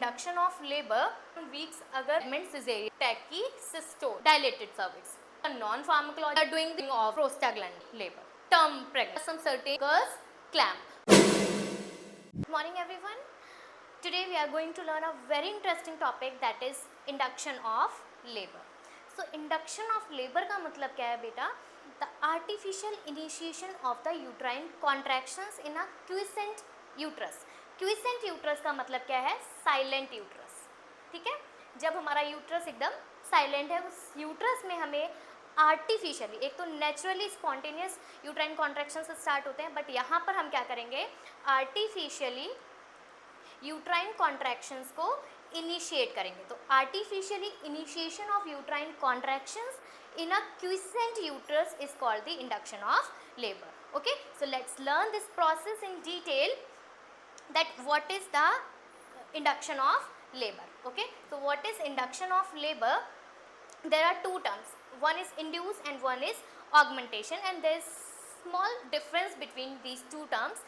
induction of labor weeks agar pregnant cesarean tachycysto dilated cervix. A non-pharmacology are doing the of prostaglandin labor. Term pregnancy. Some certain occurs clamp. Good morning everyone. Today we are going to learn a very interesting topic, that is induction of labor. So induction of labor का मतलब क्या है बेटा? The artificial initiation of the uterine contractions in a quiescent uterus. Quiescent uterus का मतलब क्या है? Silent uterus. ठीक है, जब हमारा यूट्रस एकदम साइलेंट है, उस यूट्रस में हमें आर्टिफिशियली, एक तो नेचुरली स्पॉन्टेनियस यूट्राइन कॉन्ट्रैक्शन से स्टार्ट होते हैं, बट यहाँ पर हम क्या करेंगे? आर्टिफिशियली यूट्राइन कॉन्ट्रैक्शंस को इनिशिएट करेंगे. तो artificially initiation of uterine contractions in a quiescent uterus is called the induction of labour. Okay, so let's learn this process in detail, that what is the induction of labor. Okay, so what is induction of labor? There are two terms, one is induce and one is augmentation, and there is small difference between these two terms.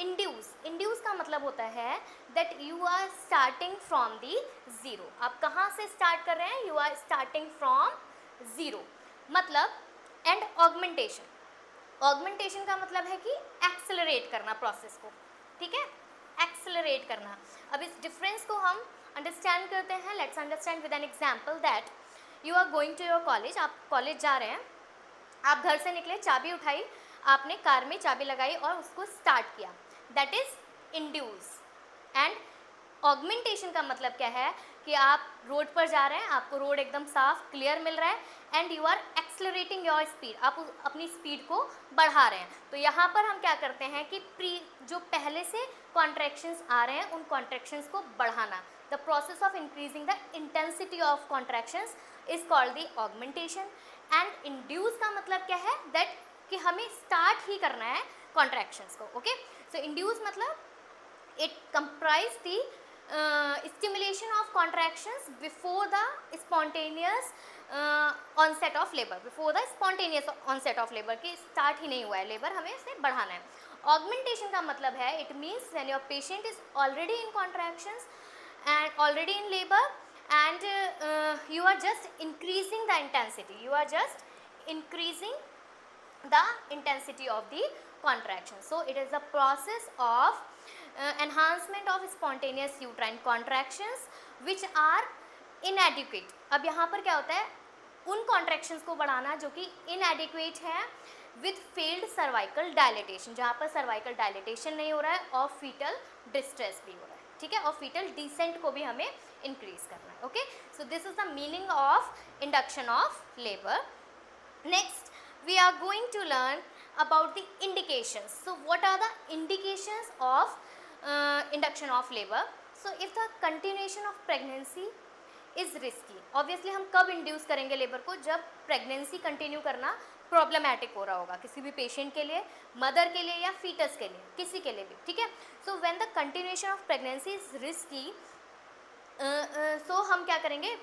Induce का मतलब होता है that you are starting from the zero. आप कहाँ से start कर रहे हैं? You are starting from zero. मतलब and augmentation का मतलब है कि accelerate करना प्रोसेस को. ठीक है, एक्सेलरेट करना. अब इस डिफरेंस को हम अंडरस्टैंड करते हैं. Let's understand with an example that you are going to your college. आप कॉलेज जा रहे हैं, आप घर से निकले, चाबी उठाई, आपने कार में चाबी लगाई और उसको स्टार्ट किया. That is induce. And augmentation का मतलब क्या है कि आप रोड पर जा रहे हैं, आपको रोड एकदम साफ क्लियर मिल रहा है, and you are accelerating your speed, आप अपनी स्पीड को बढ़ा रहे हैं. तो यहाँ पर हम क्या करते हैं कि जो पहले से कॉन्ट्रैक्शंस आ रहे हैं उन कॉन्ट्रैक्शंस को बढ़ाना. The process of increasing the intensity of contractions is called the augmentation. And induce का मतलब क्या है? दैट कि हमें स्टार्ट ही करना है कॉन्ट्रैक्शंस को. ओके, सो इंड्यूस मतलब it comprise the stimulation of contractions before the spontaneous onset of labor. Before the spontaneous onset of labor, कि start ही नहीं हुआ है लेबर, हमें इसे बढ़ाना है. Augmentation का मतलब है it means when your patient is already in contractions and already in labor and you are just increasing the intensity. You are just increasing the intensity of the contraction. So it is a process of enhancement of spontaneous uterine contractions which are inadequate. अब यहाँ पर क्या होता है? उन contractions को बढ़ाना जो कि inadequate है with failed cervical dilatation, जहाँ पर cervical dilatation नहीं हो रहा है और fetal distress भी हो रहा है. ठीक है, और fetal descent को भी हमें increase करना है. Okay, so this is the meaning of induction of labor. Next we are going to learn about the indications. So what are the indications of induction of labor? So if the continuation of pregnancy is risky, obviously हम कब induce करेंगे labour को? जब pregnancy continue करना problematic हो रहा होगा, किसी भी पेशेंट के लिए, मदर के लिए या फीटस के लिए, किसी के लिए भी. ठीक है, so when the continuation of pregnancy is risky, so हम क्या करेंगे?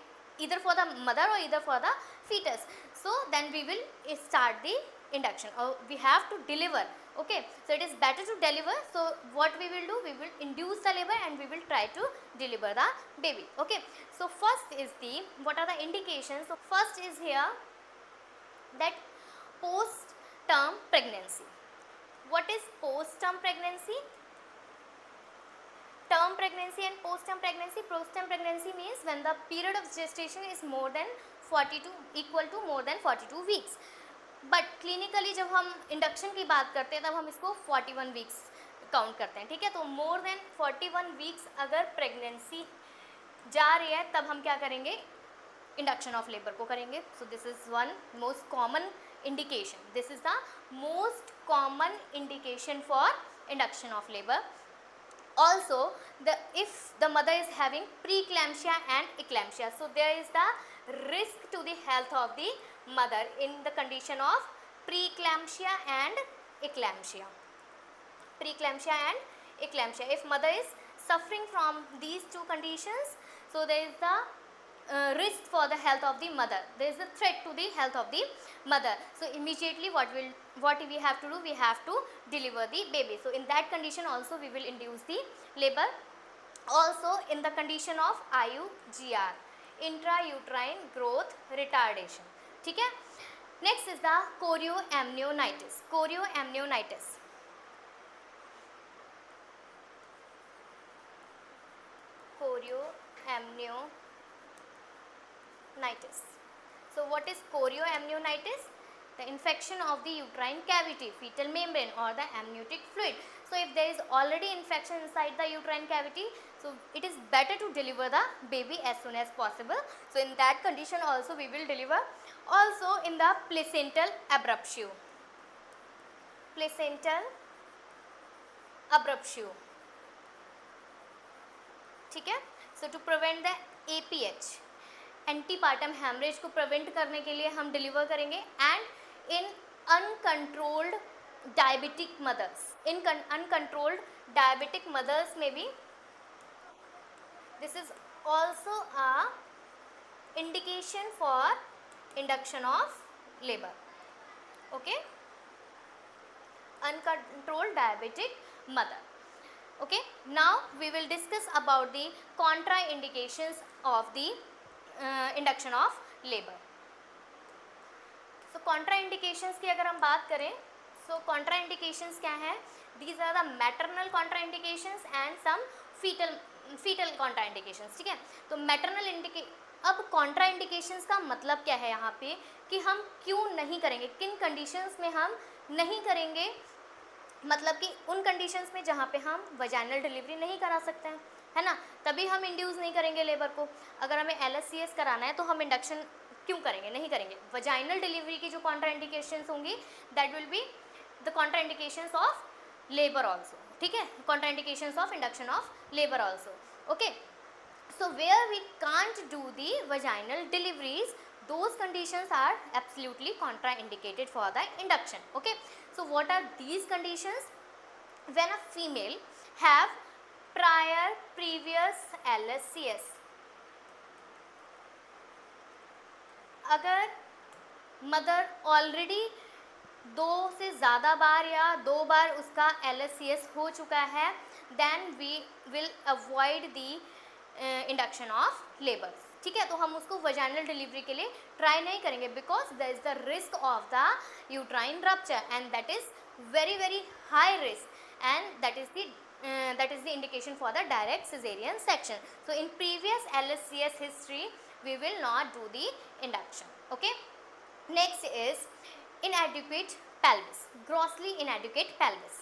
either for the mother or either for the fetus, so then we will start the induction, or we have to deliver. Okay, so it is better to deliver. So what we will do, we will induce the labor and we will try to deliver the baby. Okay, so first is the, what are the indications? So first is here that post-term pregnancy. What is post-term pregnancy? Term pregnancy and post-term pregnancy. Post-term pregnancy means when the period of gestation is more than 42 equal to more than 42 weeks. But clinically जब हम induction की बात करते हैं तब हम इसको 41 weeks count करते हैं. ठीक है, तो more than 41 weeks अगर pregnancy जा रही है तब हम क्या करेंगे? induction of labor को करेंगे. So this is one most common indication. This is the most common indication for induction of labor. Also, if the mother is having preeclampsia and eclampsia, so there is the risk to the health of the mother in the condition of preeclampsia and eclampsia. Preeclampsia and eclampsia. If mother is suffering from these two conditions, so there is the risk for the health of the mother. There is a threat to the health of the mother. So immediately what we have to do? We have to deliver the baby. So in that condition also we will induce the labor. also in the condition of IUGR, intrauterine growth retardation. ठीक है. Next is the chorioamnionitis. Chorioamnionitis. Chorioamnionitis. So what is chorioamnionitis? The infection of the uterine cavity, fetal membrane or the amniotic fluid. So if there is already infection inside the uterine cavity, so it is better to deliver the baby as soon as possible. So in that condition also we will deliver. Also in the placental abruptio. Placental abruptio. ठीक है. So to prevent the APH, antepartum haemorrhage को prevent करने के लिए हम deliver करेंगे. And in uncontrolled diabetic mothers, in uncontrolled diabetic mothers में भी this is also a indication for induction of labour. Okay, uncontrolled diabetic mother. Okay, now we will discuss about the contraindications of the induction of labor. So contraindications की अगर हम बात करें, so contraindications क्या है? These are the maternal contraindications and some fetal contraindications. ठीक है, तो maternal अब contraindications का मतलब क्या है यहाँ पे कि हम क्यों नहीं करेंगे, किन कंडीशंस में हम नहीं करेंगे. मतलब कि उन कंडीशंस में जहाँ पे हम वजाइनल डिलीवरी नहीं करा सकते हैं, है ना, तभी हम इंड्यूस नहीं करेंगे लेबर को. अगर हमें LSCS कराना है तो हम इंडक्शन क्यों करेंगे, नहीं करेंगे. वजाइनल डिलीवरी की जो कॉन्ट्राइंडिकेशंस होंगी that will be the contraindications of labour also. ठीक है, contraindications of induction of labour also. Okay, so where we can't do the vaginal deliveries, those conditions are absolutely contraindicated for the induction. Okay, so what are these conditions? When a female have previous LSCS, अगर mother already 2 से ज़्यादा बार या 2 बार उसका LSCS हो चुका है, then we will avoid the induction of labor. ठीक है, तो हम उसको वजाइनल डिलीवरी के लिए ट्राई नहीं करेंगे because there is the risk of the uterine rupture and that is very high risk and that is the indication for the direct caesarean section. So in previous LSCS history we will not do the induction. Okay, next is inadequate pelvis, grossly inadequate pelvis.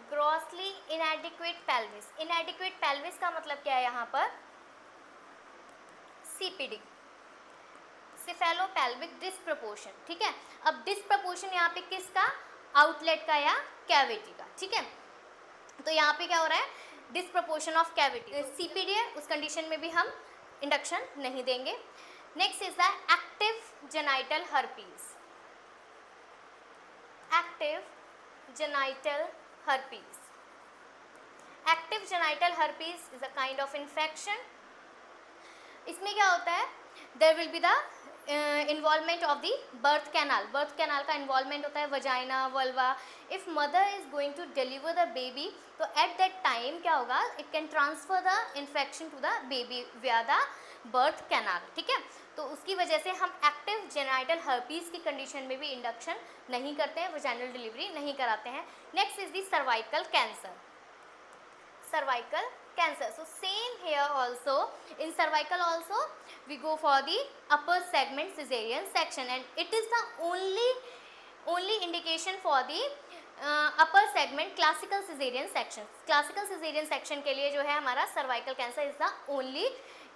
Grossly inadequate pelvis. Inadequate pelvis का मतलब क्या है यहाँ पर? CPD, सिफेलोपेल्विक डिस्प्रपोर्शन. ठीक है, अब डिस्प्रपोर्शन यहाँ पे किसका? आउटलेट का या कैविटी का. ठीक है, तो यहाँ पे क्या हो रहा है? डिस्प्रपोर्शन ऑफ कैविटी. CPD है, उस कंडीशन में भी हम इंडक्शन नहीं देंगे. Next is the active genital herpes. Active genital herpes. Active genital herpes is a kind of infection. इसमें क्या होता है? There will be the involvement of the birth canal. Birth canal का involvement होता है vagina, vulva. If mother is going to deliver the baby, तो at that time क्या होगा? It can transfer the infection to the baby via the birth canal. ठीक है, तो उसकी वजह से हम एक्टिव जेनाइटल हर्पीज की कंडीशन में भी इंडक्शन नहीं करते हैं, वजाइनल डिलीवरी नहीं कराते हैं. Next is the cervical cancer. Cervical cancer, so same here also, in cervical also we go for the upper segment caesarean section and it is the only indication for the upper segment classical caesarean section. Classical caesarean section के लिए जो है हमारा cervical cancer is the only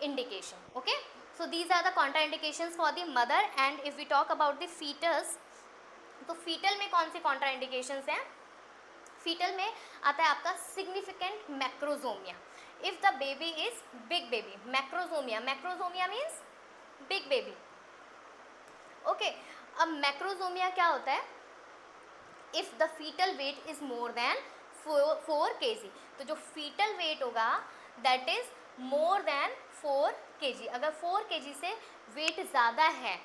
indication. Okay, so these are the contraindications for the mother. and if we talk about the fetus, तो fetal में कौन सी contraindications हैं? fetal में आता है आपका significant macrosomia. if the baby is big baby, macrosomia means big baby. okay, अब macrosomia क्या होता है? if the fetal weight is more than 4 kg, तो जो fetal weight होगा that is more than 4 kg. अगर 4 kg से वेट ज़्यादा है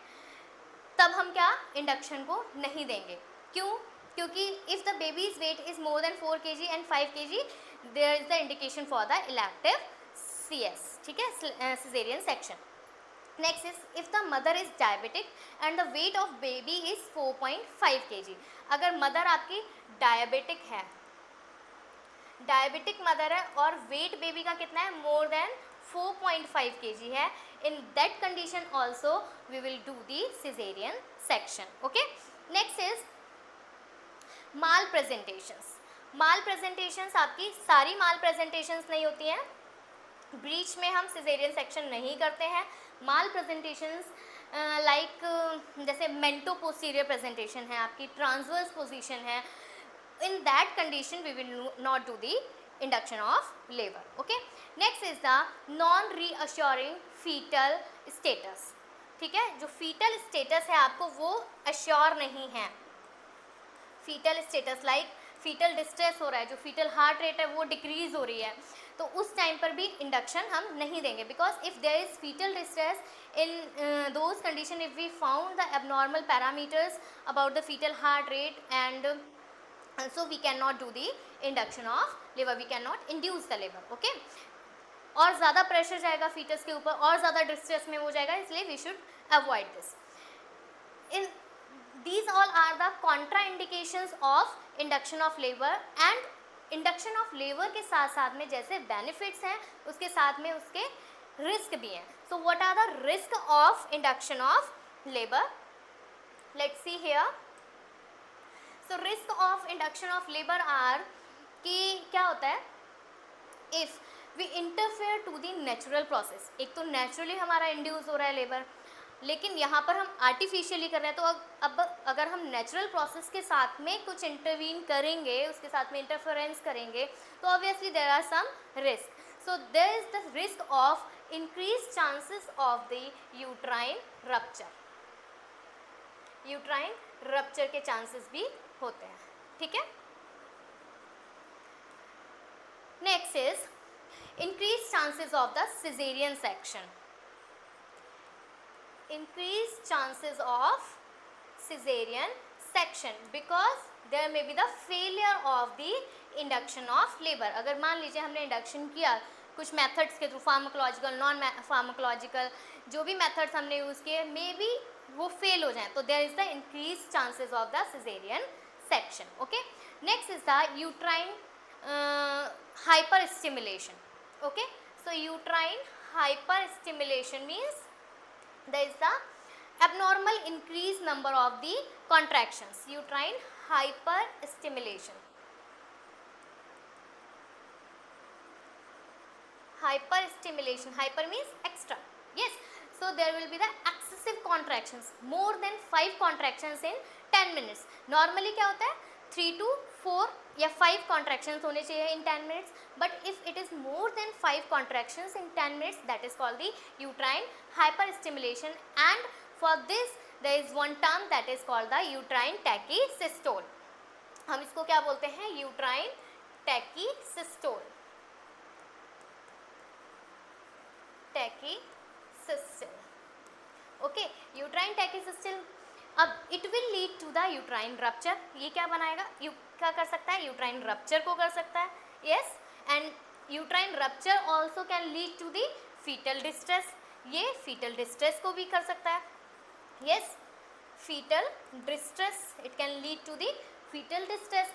तब हम क्या इंडक्शन को नहीं देंगे. क्यों? क्योंकि if the baby's weight is more than 4 kg and 5 kg there is the indication for the elective CS, ठीक है, caesarean section. Next is if the mother is diabetic and the weight of baby is 4.5 kg. अगर mother आपकी diabetic है, diabetic mother है और weight baby का कितना है, मोर देन 4.5 kg है, in that condition also we will do the cesarean section. Okay, next is malpresentations. malpresentations आपकी सारी malpresentations नहीं होती हैं, ब्रीच में हम सिजेरियन सेक्शन नहीं करते हैं. malpresentations लाइक जैसे मेंटो पोस्टीरियर प्रेजेंटेशन है आपकी, ट्रांसवर्स पोजीशन है, in that condition we will not do the induction of labor. Okay, next is the non reassuring fetal status. ठीक है, जो fetal status है आपको वो assure नहीं है. fetal status like fetal distress हो रहा है, जो fetal heart rate है वो decrease हो रही है, तो उस टाइम पर भी induction हम नहीं देंगे, because if there is fetal distress in those condition, if we found the abnormal parameters about the fetal heart rate and so we cannot do the induction of labor, we cannot induce the labor. Okay, और ज़्यादा pressure जाएगा foetus के ऊपर और ज़्यादा distress में हो जाएगा, इसलिए we should avoid this. In these all are the contraindications of induction of labor, and induction of labor के साथ साथ में जैसे benefits हैं उसके साथ में उसके risk भी हैं. So what are the risk of induction of labor? Let's see here. So risk of induction of labor are कि क्या होता है, if we interfere to the natural process. एक तो naturally हमारा induce हो रहा है labor, लेकिन यहाँ पर हम artificially कर रहे हैं, तो अब अगर हम natural process के साथ में कुछ intervene करेंगे, उसके साथ में interference करेंगे, तो obviously there are some risk. So there is the risk of increased chances of the uterine rupture. uterine rupture के chances भी होते हैं, ठीक है. Next is increased chances of the cesarean section. Increased chances of cesarean section because there may be the failure of the induction of labor. अगर मान लीजिए हमने इंडक्शन किया कुछ मेथड्स के थ्रू, फार्माकोलॉजिकल, नॉन फार्माकोलॉजिकल, जो भी मेथड्स हमने यूज़ किए, मे बी वो फेल हो जाएं, तो there is the increase chances of the caesarean section. Okay, next is the uterine hyperstimulation. Okay, so uterine hyperstimulation means there is the abnormal increased number of the contractions. Uterine hyperstimulation. Hyperstimulation, hyper means extra. Yes, so there will be the excessive contractions, more than 5 contractions in 10 minutes. Normally क्या होता है 3 to 4 या 5 contractions होने चाहिए in 10 minutes, but if it is more than 5 contractions in 10 minutes, that is called the uterine hyperstimulation, and for this there is one term that is called the uterine tachysystole. हम इसको क्या बोलते हैं, uterine tachysystole. tachysystole. Okay, uterine tachysystole. अब it will lead to the uterine rupture. ये क्या बनाएगा, क्या कर सकता है, यूट्राइन रप्चर को कर सकता है. Yes, and uterine rupture also can lead to the foetal distress. ये फीटल डिस्ट्रेस को भी कर सकता है. Yes, foetal distress, it can lead to the foetal distress.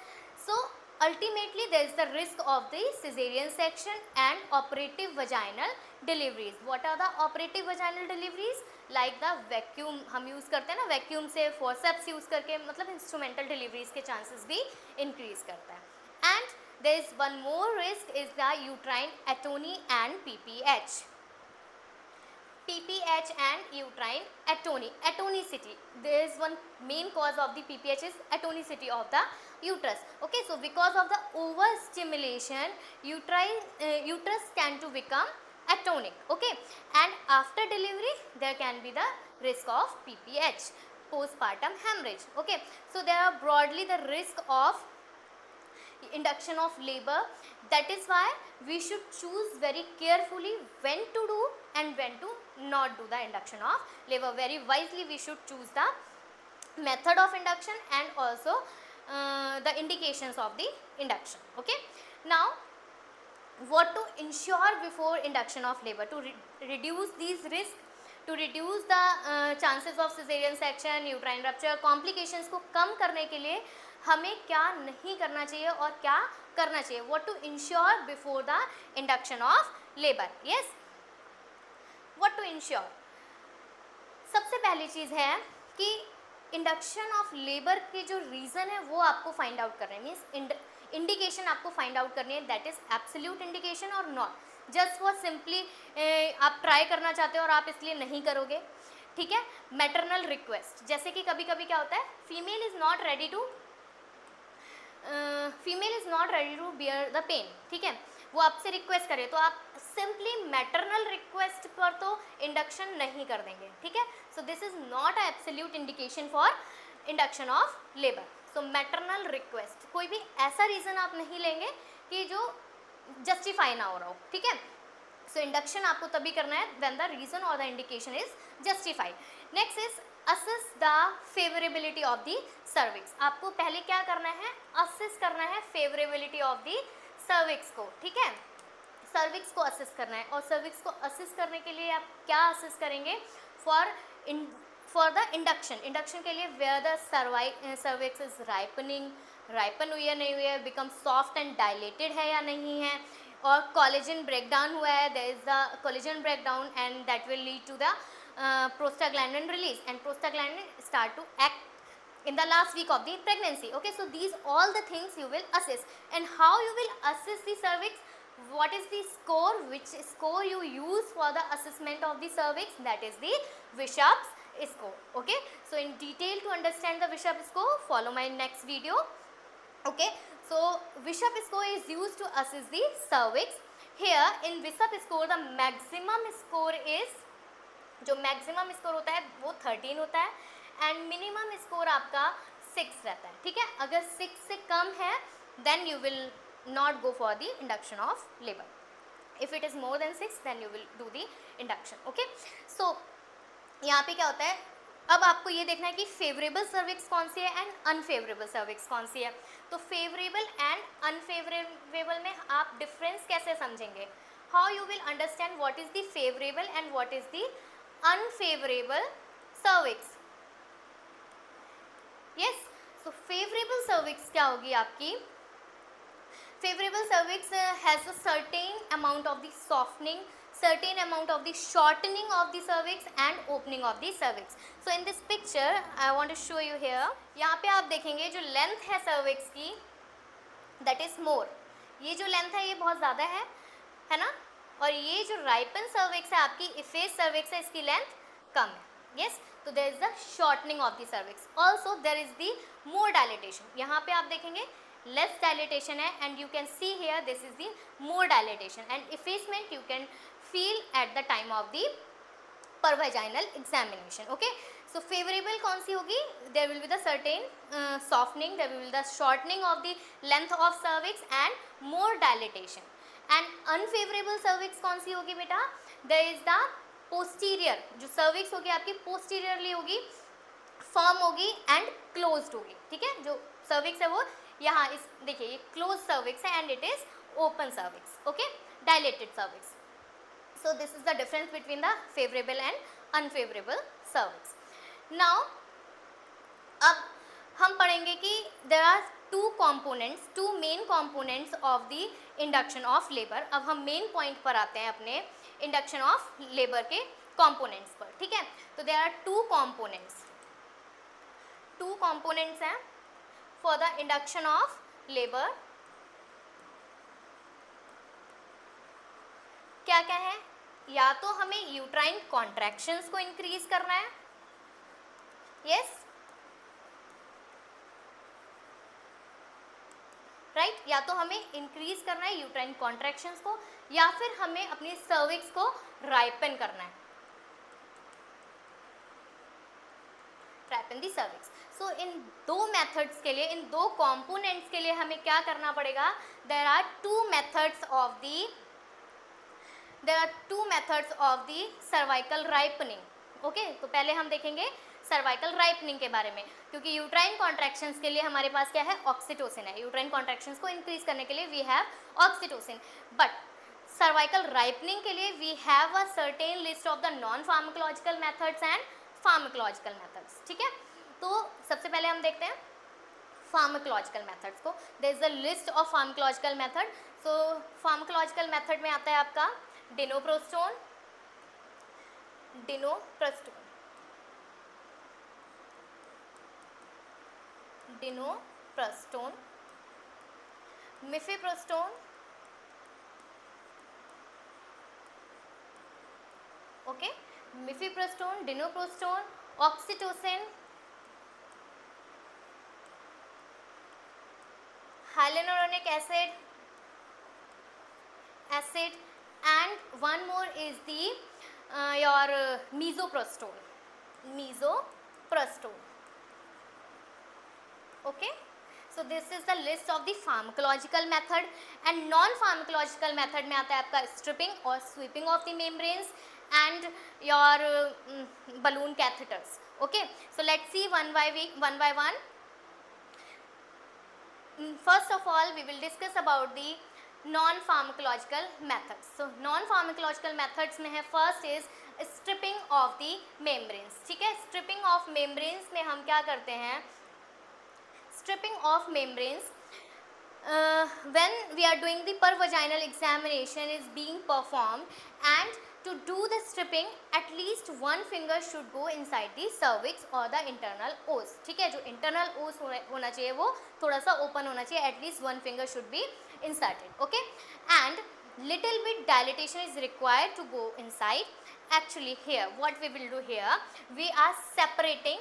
So ultimately there is the risk of the cesarean section and operative vaginal deliveries. What are the operative vaginal deliveries? Like the vacuum हम use करते हैं ना, vacuum से forceps use करके, मतलब instrumental deliveries के chances भी increase करता है. And there is one more risk is the uterine atony and PPH. PPH and uterine atony, atonicity. There is one main cause of the PPH is atonicity of the uterus. Okay, so because of the overstimulation, uterus tend to become atonic. Okay, and after delivery there can be the risk of PPH, postpartum hemorrhage. Okay, so there are broadly the risk of induction of labor. That is why we should choose very carefully when to do and when to not do the induction of labor. Very wisely we should choose the method of induction and also the indications of the induction. Okay, now what to ensure before induction of labor to reduce these risks, to reduce the chances of cesarean section, uterine rupture, complications को कम करने के लिए हमें क्या नहीं करना चाहिए और क्या करना चाहिए. What to ensure before the induction of labor. Yes, what to ensure. सबसे पहली चीज़ है कि इंडक्शन ऑफ लेबर के जो रीज़न है वो आपको फाइंड आउट करना है. मीन्स इंडिकेशन आपको फाइंड आउट करनी है, दैट इज़ एब्सोल्यूट इंडिकेशन और नॉट जस्ट फॉर सिंपली आप ट्राई करना चाहते हो और आप इसलिए नहीं करोगे. ठीक है, मैटरनल रिक्वेस्ट, जैसे कि कभी कभी क्या होता है, female is not ready to bear the pain. ठीक है, वो आपसे रिक्वेस्ट करे तो आप सिंपली मैटरनल रिक्वेस्ट पर तो इंडक्शन नहीं कर देंगे. ठीक है, सो this is not a absolute indication for induction of labour. So maternal request, कोई भी ऐसा रीज़न आप नहीं लेंगे कि जो जस्टिफाई ना हो रहा हो. ठीक है, सो इंडक्शन आपको तभी करना है व्हेन द रीज़न और the indication is justified. Next is assess the favorability of the cervix. आपको पहले क्या करना है, असेस करना है फेवरेबिलिटी ऑफ द सर्विक्स को. ठीक है, सर्विक्स को असेस करना है और सर्विक्स को असेस करने के लिए आप क्या असेस करेंगे, फॉर द इंडक्शन के लिए where the cervix is ripen हुई है नहीं हुई है, बिकम सॉफ्ट एंड डायलेटेड है या नहीं है, और कोलेजन ब्रेकडाउन हुआ है, there is the collagen breakdown and that will lead to the prostaglandin release, and prostaglandin start to act in the last week of the pregnancy. Okay, so these all the things you will assess. And how you will assess the cervix, what is the score, which score you use for the assessment of the cervix, that is the Bishop's score. Okay, so in detail to understand the Bishop's score, follow my next video. Okay, so Bishop's score is used to assess the cervix. Here in Bishop's score the maximum score is, जो maximum score होता है वो 13 होता है and minimum score आपका 6 रहता है. ठीक है, अगर 6 से कम है then you will not go for the induction of labour. If it is more than 6 then you will do the induction. Okay, so यहाँ पे क्या होता है, अब आपको ये देखना है कि फेवरेबल सर्विक्स कौन सी है एंड अनफेवरेबल सर्विक्स कौन सी है. तो फेवरेबल एंड अनफेवरेबल में आप डिफरेंस कैसे समझेंगे, how you will understand what is the favourable and what is the unfavorable cervix. Yes, so favorable cervix क्या होगी आपकी, favorable cervix has a certain amount of the softening, certain amount of the shortening of the cervix and opening of the cervix. So in this picture I want to show you here, यहाँ पे आप देखेंगे जो length है cervix की that is more, ये जो length है ये बहुत ज़्यादा है ना, और ये जो राइपन सर्विक्स है आपकी, इफेस सर्विक्स है, इसकी लेंथ कम है. यस, तो there is the shortening of the cervix. Also there is the more dilatation. यहाँ पे आप देखेंगे लेस डायलेटेशन है and you can see here this is the more dilatation and effacement you can feel at the time of the per vaginal examination. Okay, so favourable कौन सी होगी, there will be the certain softening, there will be the shortening of the length of cervix and more dilatation. And unfavourable cervix कौन सी होगी बेटा, there is the posterior, जो cervix होगी आपकी पोस्टीरियरली होगी, फर्म होगी एंड क्लोज्ड होगी. ठीक है, जो सर्विक्स है वो यहाँ इस देखिए ये क्लोज सर्विक्स है and it is open cervix. Okay, dilated cervix. So this is the difference between the favourable and unfavourable cervix. Now अब हम पढ़ेंगे कि there are two main components of the induction of labour. अब हम main point पर आते हैं अपने इंडक्शन ऑफ लेबर के कॉम्पोनेंट्स पर. ठीक है, तो देयर आर टू कॉम्पोनेंट्स हैं for the induction of labour. क्या क्या है, या तो हमें यूट्राइन कॉन्ट्रैक्शंस को इंक्रीज करना है, यस राइट, या तो हमें इंक्रीज करना है यूट्राइन कॉन्ट्रैक्शंस को, या फिर हमें अपनी सर्विक्स को राइपन करना है, राइपन दी सर्विक्स. सो इन दो मेथड्स के लिए, इन दो कॉम्पोनेंट्स के लिए हमें क्या करना पड़ेगा, there are two methods of the cervical ripening. Okay, तो पहले हम देखेंगे सर्वाइकल राइपनिंग के बारे में, क्योंकि यूट्राइन कॉन्ट्रैक्शंस के लिए हमारे पास क्या है, ऑक्सीटोसिन है। यूट्राइन कॉन्ट्रैक्शंस को इंक्रीज करने के लिए we have oxytocin, but cervical ripening के लिए we have a certain list of the non pharmacological methods and pharmacological methods, ठीक है। तो सबसे पहले हम देखते हैं फार्माकोलॉजिकल मेथड्स को। There is a list of pharmacological method. So pharmacological method में आता है आपका dinoprostone, dinoprostone, dinoprostone, mifepristone, okay, mifepristone, dinoprostone, oxytocin, hyaluronic acid, and one more is the your misoprostol, okay. So this is the list of the pharmacological method, and non pharmacological method में आता है आपका stripping और sweeping of the membranes and your balloon catheters, okay. So let's see one by one. First of all, we will discuss about the non-pharmacological methods. So non-pharmacological methods में है, first is stripping of the membranes, ठीक है। stripping of membranes में हम क्या करते हैं, stripping of membranes when we are doing the pervaginal examination is being performed, and to do the stripping at least one finger should go inside the cervix or the internal os, ठीक है। जो internal os होना चाहिए वो थोड़ा सा open होना चाहिए, at least one finger should be inserted, okay, and little bit dilatation is required to go inside. Actually here what we will do here, we are separating,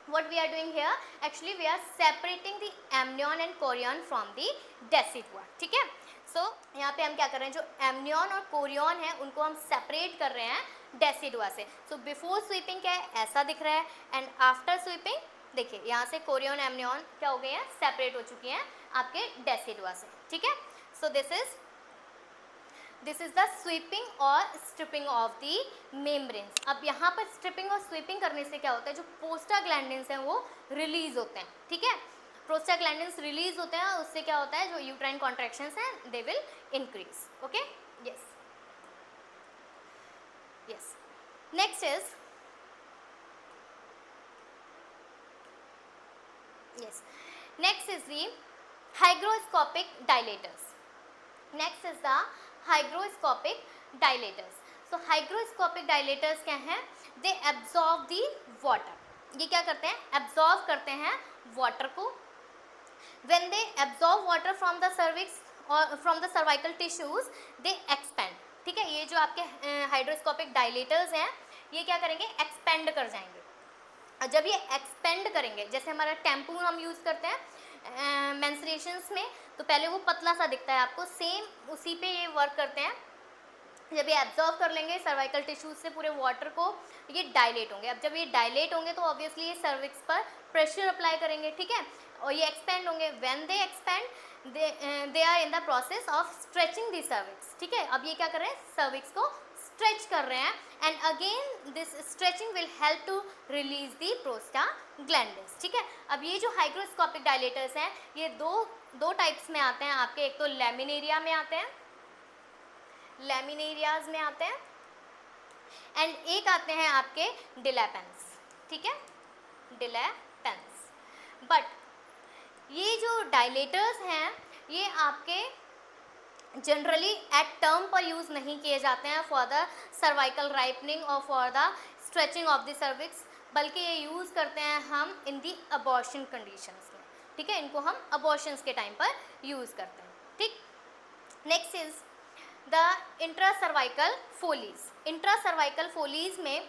what we are doing here, actually we are separating the amnion and chorion from the decidua, ठीक है। सो यहाँ पे हम क्या कर रहे हैं, जो एमनियन और कोरियन है उनको हम सेपरेट कर रहे हैं डेसिडुआ से। सो बिफोर स्वीपिंग क्या है, ऐसा दिख रहा है, एंड आफ्टर स्वीपिंग देखिए यहाँ से कोरियन एमनियन क्या हो गए हैं, सेपरेट हो चुकी हैं आपके डेसिडुआ से, ठीक है। सो दिस इज द स्वीपिंग और स्ट्रिपिंग ऑफ दी मेम्ब्रेन्स। अब यहाँ पर स्ट्रिपिंग और स्वीपिंग करने से क्या होता है, जो प्रोस्टाग्लैंडिन्स हैं वो रिलीज होते हैं, ठीक है। प्रोस्टाग्लैंडिन्स रिलीज होते हैं, उससे क्या होता है, जो यूट्राइन कॉन्ट्रैक्शंस हैं they will increase, okay. Yes next is the hygroscopic dilators. Next is the hygroscopic dilators. So hygroscopic dilators क्या हैं, they absorb the water. ये क्या करते हैं, absorb करते हैं water को। When they absorb water from the cervix or from the cervical tissues, they expand, ठीक है। ये जो आपके हाइड्रोस्कोपिक डायलेटर्स हैं ये क्या करेंगे, एक्सपेंड कर जाएंगे। और जब ये एक्सपेंड करेंगे, जैसे हमारा टैम्पून हम यूज़ करते हैं मेंस्ट्रुएशंस में, तो पहले वो पतला सा दिखता है आपको, सेम उसी पे ये वर्क करते हैं। जब ये एब्जॉर्व कर लेंगे सर्वाइकल टिश्यूज से पूरे वाटर को, ये डायलेट होंगे। अब जब ये डायलेट होंगे तो ऑब्वियसली ये सर्विक्स पर प्रेशर अप्लाई करेंगे, ठीक है, और ये एक्सपेंड होंगे। When they expand they are in the process of stretching the cervix, ठीक है। अब ये क्या कर रहे हैं, सर्विक्स को स्ट्रेच कर रहे हैं, and again this stretching will help to release the prostaglandins, ठीक है। अब ये जो हाइग्रोस्कोपिक डायलेटर्स हैं ये दो टाइप्स में आते हैं आपके, एक तो लैमिनेरिया में आते हैं, लैमिनेरियाज में आते हैं, एंड एक आते हैं आपके डिलेपेंस, ठीक है, डिलेपेंस। बट ये जो डायलेटर्स हैं ये आपके जनरली एट टर्म पर यूज़ नहीं किए जाते हैं फॉर द सर्वाइकल राइपनिंग और for the stretching of the cervix, बल्कि ये यूज़ करते हैं हम इन दी अबॉर्शन कंडीशंस में, ठीक है। इनको हम अबॉर्शंस के टाइम पर यूज़ करते हैं, ठीक। Next is the intracervical Foley's. Intracervical Foley's में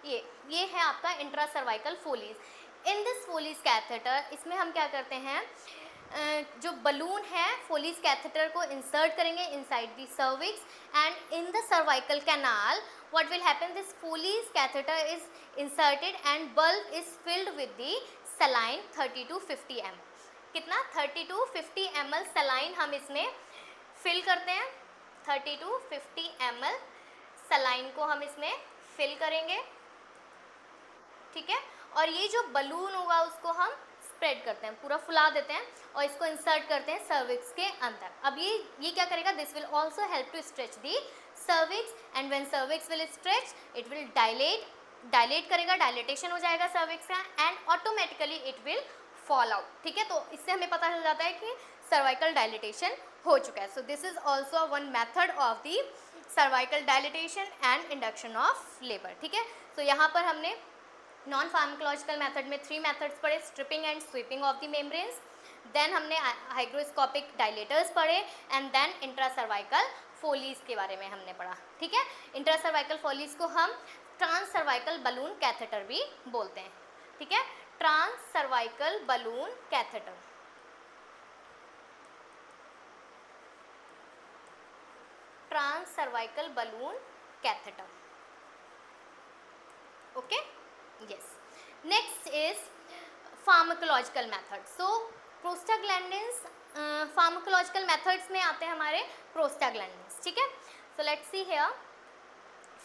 ये है आपका intracervical Foley's. In this Foley's catheter, इसमें हम क्या करते हैं, जो बलून है फोलीज कैथेटर को इंसर्ट करेंगे inside the cervix, and in the cervical canal what will happen, this Foley's catheter is inserted and bulb is filled with the saline 30 to 50 ml. कितना, 30 to 50 ml saline हम इसमें fill करते हैं। 30 to 50 ml saline को हम इसमें fill करेंगे, ठीक है, और ये जो बलून होगा उसको हम स्प्रेड करते हैं, पूरा फुला देते हैं और इसको इंसर्ट करते हैं सर्विक्स के अंदर। अब ये क्या करेगा, this will also help to stretch the cervix, and when cervix will stretch it will dilate करेगा, डायलेटेशन हो जाएगा सर्विक्स का, and automatically it will fall out. ठीक है, तो इससे हमें पता चल जाता है कि सर्वाइकल डायलेटेशन हो चुका है। सो this is also one method of the cervical dilatation and induction of labour. ठीक है, तो यहाँ पर हमने नॉन फार्माकोलॉजिकल मेथड में 3 मेथड्स पढ़े, stripping and sweeping of the membranes, then हमने हाइग्रोस्कोपिक डायलेटर्स पढ़े, एंड देन इंट्रासर्वाइकल फोलीज के बारे में हमने पढ़ा। ठीक है, इंट्रासर्वाइकल फोलीज को हम ट्रांससर्वाइकल बलून कैथेटर भी बोलते हैं। ठीक है, transcervical balloon catheter. Transcervical balloon catheter. Okay, yes, next is pharmacological method. So prostaglandins pharmacological methods में आते हैं हमारे prostaglandins। ठीक है, so let's see here,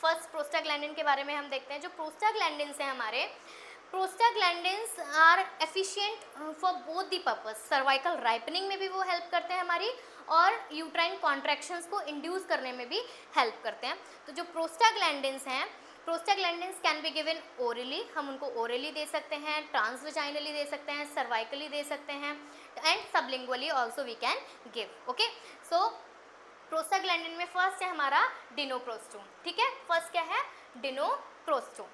first prostaglandin के बारे में हम देखते हैं। जो prostaglandins हैं हमारे, prostaglandins are efficient for both the purpose, cervical ripening में भी वो हेल्प करते हैं हमारी, और यूट्राइन कॉन्ट्रैक्शंस को इंड्यूस करने में भी हेल्प करते हैं। तो जो prostaglandins हैं, prostaglandins can be given orally, हम उनको ओरली दे सकते हैं, ट्रांसवेजाइनली दे सकते हैं, सर्वाइकली दे सकते हैं, and sublingually also we can give. Okay, so prostaglandin में फर्स्ट है हमारा डिनोप्रोस्टोन। ठीक है, फर्स्ट क्या है, डिनोप्रोस्टोन।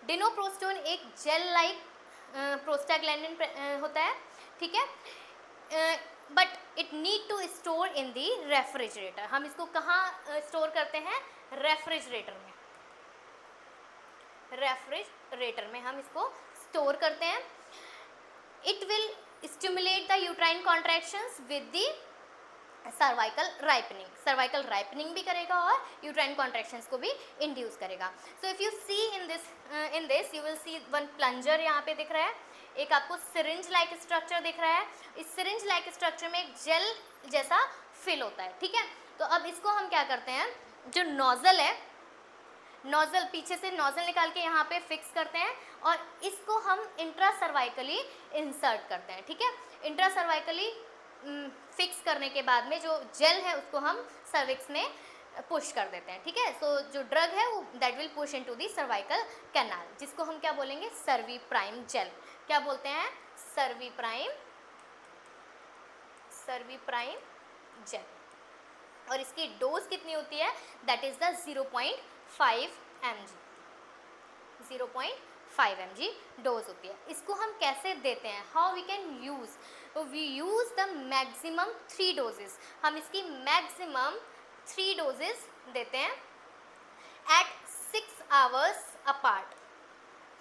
डिनोप्रोस्टोन एक जेल लाइक प्रोस्टाग्लैंडिन होता है। ठीक है, but it need to store in the refrigerator. हम इसको कहाँ स्टोर करते हैं, रेफ्रिजरेटर में, रेफ्रिजरेटर में हम इसको स्टोर करते हैं। It will stimulate the uterine contractions with the cervical ripening, cervical ripening भी करेगा और यूट्राइन कॉन्ट्रैक्शंस को भी इंड्यूस करेगा। So if you see in this you will see one plunger यहाँ पे दिख रहा है, एक आपको सिरिंज लाइक स्ट्रक्चर दिख रहा है। इस सिरिंज लाइक स्ट्रक्चर में एक जेल जैसा फिल होता है। ठीक है, तो अब इसको हम क्या करते हैं, जो नोजल है, नोजल पीछे से नोजल निकाल के यहाँ पे फिक्स करते हैं और इसको हम इंट्रासर्वाइकली इंसर्ट करते हैं। ठीक है, इंट्रासर्वाइकली फिक्स करने के बाद में जो जेल है उसको हम सर्विक्स में पुश कर देते हैं। ठीक है, सो जो ड्रग है वो that will push into the cervical canal, जिसको हम क्या बोलेंगे, सर्वी प्राइम जेल। क्या बोलते हैं, सर्वी प्राइम जेल। और इसकी डोज कितनी होती है, that is the 0.5 mg, 0.5 mg dose होती है। इसको हम कैसे देते हैं, हाउ वी कैन यूज, तो we use the maximum 3 doses. हम इसकी मैक्सिमम 3 डोजेस देते हैं at 6 hours apart,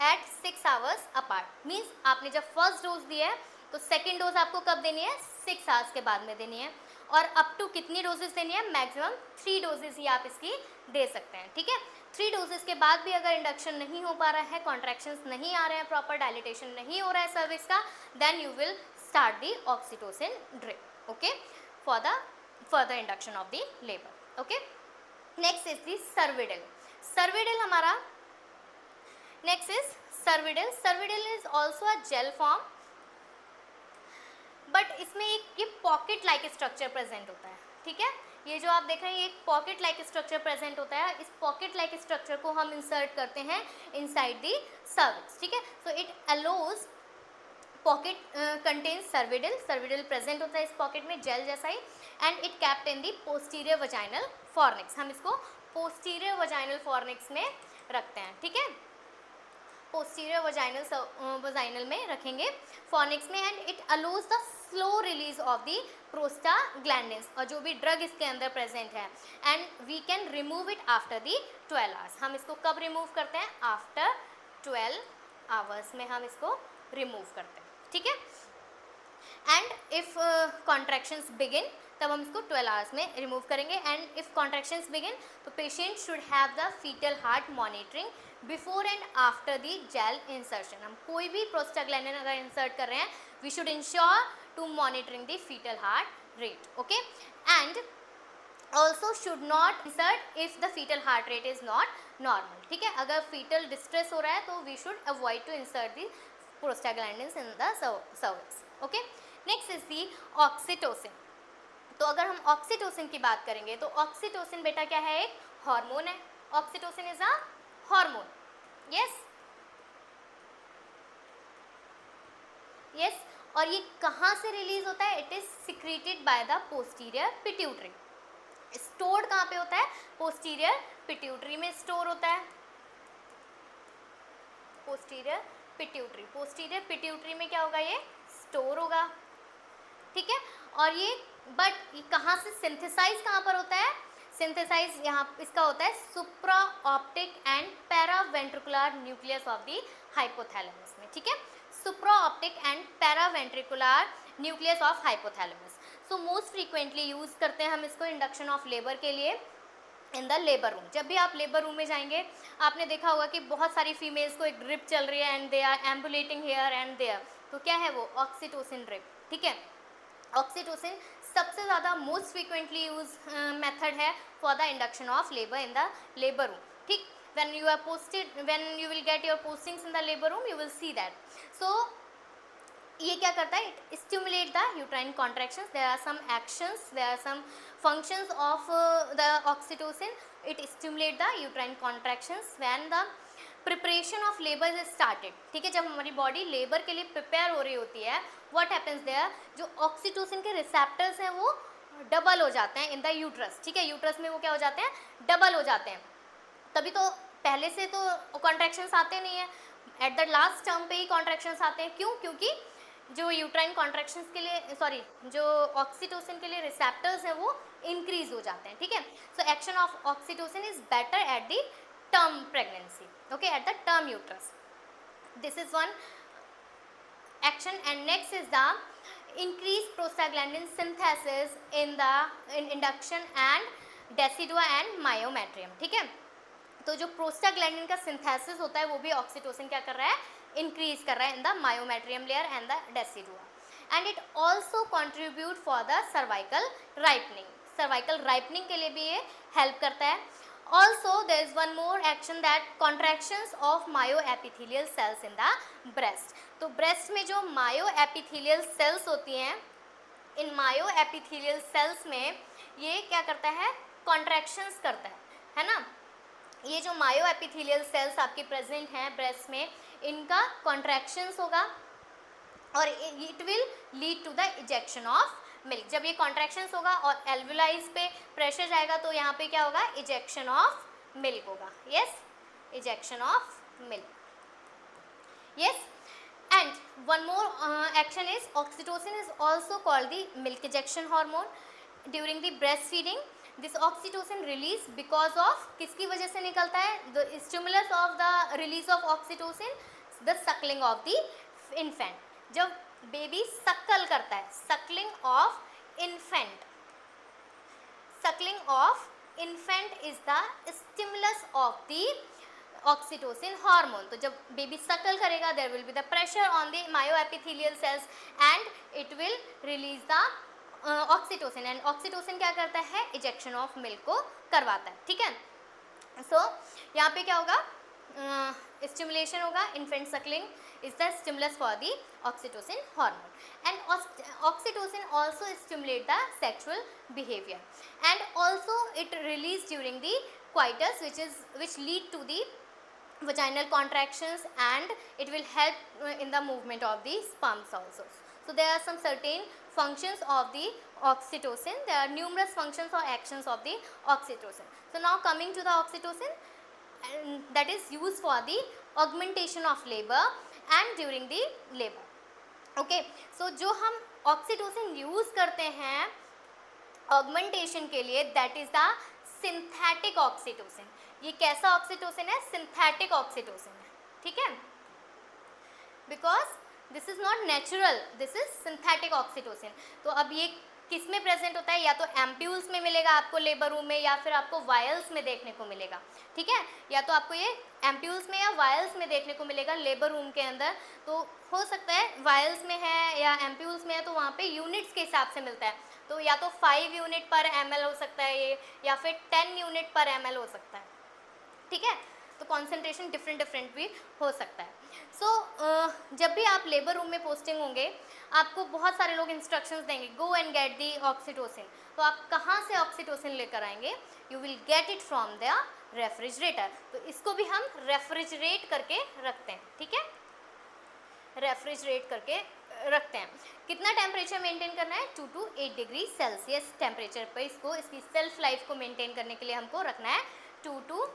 at 6 hours apart. Means आपने जब फर्स्ट डोज दिया है तो सेकेंड डोज आपको कब देनी है, 6 आवर्स के बाद में देनी है। और अप टू कितनी डोजेस देनी है, मैक्सिमम 3 डोजेस ही आप इसकी दे सकते हैं। ठीक है, 3 डोजेस के बाद भी अगर इंडक्शन नहीं हो पा रहा है, कॉन्ट्रैक्शंस नहीं आ रहे हैं, प्रॉपर डायलिटेशन नहीं हो रहा है सर्विक्स का, then you will start the oxytocin drip. Okay, for the further induction of the labour. Okay, next is the Cervidil. Cervidil हमारा next is Cervidil. Cervidil is also a gel form, but इसमें एक ये pocket like structure present होता है। ठीक है, ये जो आप देख रहे हैं ये एक पॉकेट लाइक स्ट्रक्चर प्रेजेंट होता है। इस पॉकेट लाइक स्ट्रक्चर को हम इंसर्ट करते हैं इनसाइड दी सर्विक्स। ठीक है, so it allows pocket contains Cervidil, Cervidil present होता है इस पॉकेट में जेल जैसा ही, and it kept in the posterior vaginal fornix. हम इसको पोस्टीरियर वजाइनल फॉर्निक्स में रखते हैं। ठीक है, पोस्टीरियर वजाइनल में रखेंगे फॉर्निक्स में, and it allows the slow release of the prostaglandins, और जो भी ड्रग इसके अंदर प्रेजेंट है, and we can remove it after the 12 hours. हम इसको कब रिमूव करते हैं, आफ्टर 12 आवर्स में हम इसको रिमूव करते हैं। ठीक है, एंड इफ कॉन्ट्रैक्शंस बिगिन, तब हम इसको 12 आवर्स में रिमूव करेंगे। एंड इफ कॉन्ट्रैक्शंस बिगिन तो patient should have the foetal heart monitoring before and after the gel insertion. हम कोई भी प्रोस्टाग्लैंडिन अगर इंसर्ट कर रहे हैं, we should ensure to monitoring the foetal heart rate. Okay, and also should not insert if the fetal heart rate is not normal, ठीक है। अगर फीटल डिस्ट्रेस हो रहा है तो we should avoid to insert the prostaglandins in the cervix. Okay, next is the oxytocin. तो अगर हम ऑक्सीटोसिन की बात करेंगे तो ऑक्सीटोसिन बेटा क्या है, एक हार्मोन है। Oxytocin is a hormone, yes yes. और ये कहाँ से रिलीज होता है, it is secreted by the posterior pituitary. Stored कहाँ पे होता है, पोस्टीरियर पिट्यूटरी में स्टोर होता है। पोस्टीरियर पिट्यूटरी, पोस्टीरियर पिट्यूटरी में क्या होगा, ये स्टोर होगा, ठीक है। और ये बट ये कहाँ से सिंथेसाइज कहाँ पर होता है, सिंथेसाइज यहाँ इसका होता है सुप्रा optic and paraventricular nucleus of the hypothalamus में, ठीक है। सुप्रा optic and paraventricular nucleus of hypothalamus. So most frequently use करते हैं हम इसको इंडक्शन ऑफ लेबर के लिए इन द लेबर रूम। जब भी आप लेबर रूम में जाएंगे आपने देखा होगा कि बहुत सारी फीमेल्स को एक ड्रिप चल रही है and they are ambulating here and there, तो क्या है वो, ऑक्सीटोसिन ड्रिप, ठीक है। ऑक्सीटोसिन सबसे ज़्यादा मोस्ट फ्रीक्वेंटली यूज मेथड है for the induction of labour in the labour room, ठीक। when you are posted, when you will get your postings in the labor room, you will see that. So ये क्या करता है, it stimulate the uterine contractions. There are some actions, there are some functions of the oxytocin. It stimulate the uterine contractions when the preparation of labor is started, ठीक है। जब हमारी body labour के लिए प्रिपेयर हो रही होती है, what happens there, जो ऑक्सीटोसिन के रिसेप्टर्स हैं वो डबल हो जाते हैं इन द यूट्रस, ठीक है। यूट्रस में वो क्या हो जाते हैं, डबल हो जाते हैं। तभी तो पहले से तो कॉन्ट्रैक्शंस आते नहीं है, एट द लास्ट टर्म पे ही कॉन्ट्रैक्शंस आते हैं। क्यों, क्योंकि जो यूट्राइन कॉन्ट्रैक्शंस के लिए सॉरी जो ऑक्सीटोसिन के लिए रिसेप्टर्स हैं वो इंक्रीज हो जाते हैं, ठीक है। So action of oxytocin is better at the term pregnancy, okay, at the term uterus. This is one action, and next is the increased prostaglandin synthesis in induction and decidua and myometrium, ठीक है। तो जो prostaglandin का synthesis होता है वो भी oxytocin क्या कर रहा है, इंक्रीज कर रहा है in the myometrium layer and the decidua. And it also contribute for the cervical ripening, cervical ripening के लिए भी ये हेल्प करता है। Also there is one more action that contractions of myoepithelial cells in the breast. तो breast में जो myoepithelial sales होती हैं, इन मायोएपिथेलियल सेल्स में ये क्या करता है, कॉन्ट्रैक्शंस करता है ना। ये जो मायोएपिथेलियल सेल्स आपके प्रेजेंट हैं ब्रेस्ट में, इनका कॉन्ट्रैक्शंस होगा और it will lead to the ejection of milk. जब ये कॉन्ट्रैक्शंस होगा और एल्वुलाइज पे प्रेशर जाएगा तो यहाँ पे क्या होगा, इजेक्शन ऑफ मिल्क होगा, yes, ejection of milk, yes. And one more action is oxytocin is also called the milk ejection hormone during the breast feeding. This oxytocin release because of किसकी वजह से निकलता है, the stimulus of the release of oxytocin, the Suckling of the infant. जब baby सक्कल करता है, Suckling of infant, Suckling of infant is the stimulus of the oxytocin hormone. तो जब बेबी सकल करेगा there will be the pressure on the myoepithelial cells and it will release the oxytocin, and oxytocin क्या करता है, ejection of milk को करवाता है, ठीक है। सो यहाँ पे क्या होगा, स्टिमुलेशन होगा, infant Suckling is the stimulus for the oxytocin hormone, and oxytocin also stimulate the sexual behavior, and also it released during the coitus, which lead to the vaginal contractions, and it will help in the movement of the sperms also. So there are some certain functions of the oxytocin. There are numerous functions or actions of the oxytocin. So now coming to the oxytocin, and that is used for the augmentation of labor and during the labor, okay. So जो हम oxytocin use करते हैं augmentation के लिए, that is the synthetic oxytocin. ये कैसा oxytocin है, synthetic oxytocin है, ठीक है, because this is not natural, this is synthetic oxytocin. तो अब ये किस में प्रेजेंट होता है, या तो एम्प्यूल्स में मिलेगा आपको लेबर रूम में, या फिर आपको वायल्स में देखने को मिलेगा, ठीक है। या तो आपको ये एम्प्यूल्स में या वायल्स में देखने को मिलेगा लेबर रूम के अंदर। तो हो सकता है वायल्स में है या एम्प्यूल्स में है तो वहाँ पे यूनिट्स के हिसाब से मिलता है। तो या तो 5 यूनिट पर ml हो सकता है ये, या फिर 10 यूनिट पर ml हो सकता है, ठीक है। तो कॉन्सेंट्रेशन डिफरेंट भी हो सकता है। सो जब भी आप लेबर रूम में पोस्टिंग होंगे, आपको बहुत सारे लोग इंस्ट्रक्शंस देंगे, go and get the oxytocin. तो आप कहाँ से ऑक्सीटोसिन लेकर आएंगे? You will get it from the refrigerator. तो इसको भी हम रेफ्रिजरेट करके रखते हैं, ठीक है, रेफ्रिजरेट करके रखते हैं। कितना टेम्परेचर मेंटेन करना है? 2 to 8 डिग्री सेल्सियस टेम्परेचर पर इसको, इसकी सेल्फ लाइफ को मेंटेन करने के लिए हमको रखना है 2 to